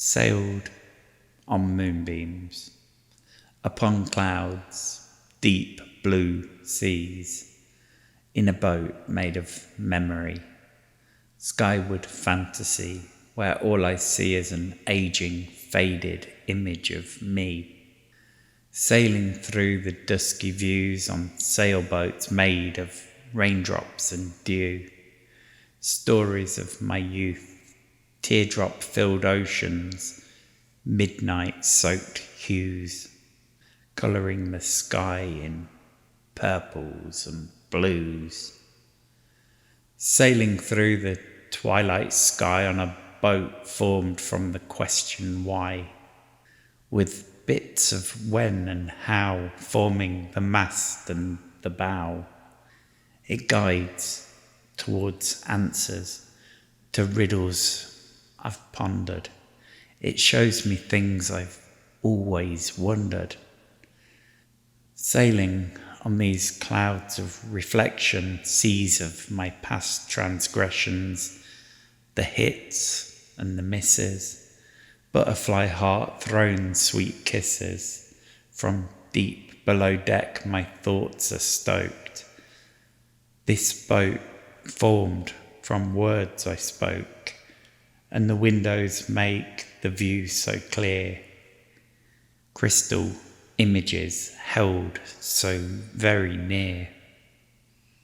sailed on moonbeams, upon clouds, deep blue seas, in a boat made of memory, skyward fantasy, where all I see is an aging, faded image of me, sailing through the dusky views on sailboats made of raindrops and dew, stories of my youth, teardrop-filled oceans, midnight-soaked hues, colouring the sky in purples and blues, sailing through the twilight sky on a boat formed from the question why, with bits of when and how forming the mast and the bow. It guides towards answers to riddles I've pondered. It shows me things I've always wondered. Sailing on these clouds of reflection, seas of my past transgressions, the hits and the misses, butterfly heart thrown sweet kisses. From deep below deck my thoughts are stoked. This boat formed from words I spoke, and the windows make the view so clear. Crystal images held so very near.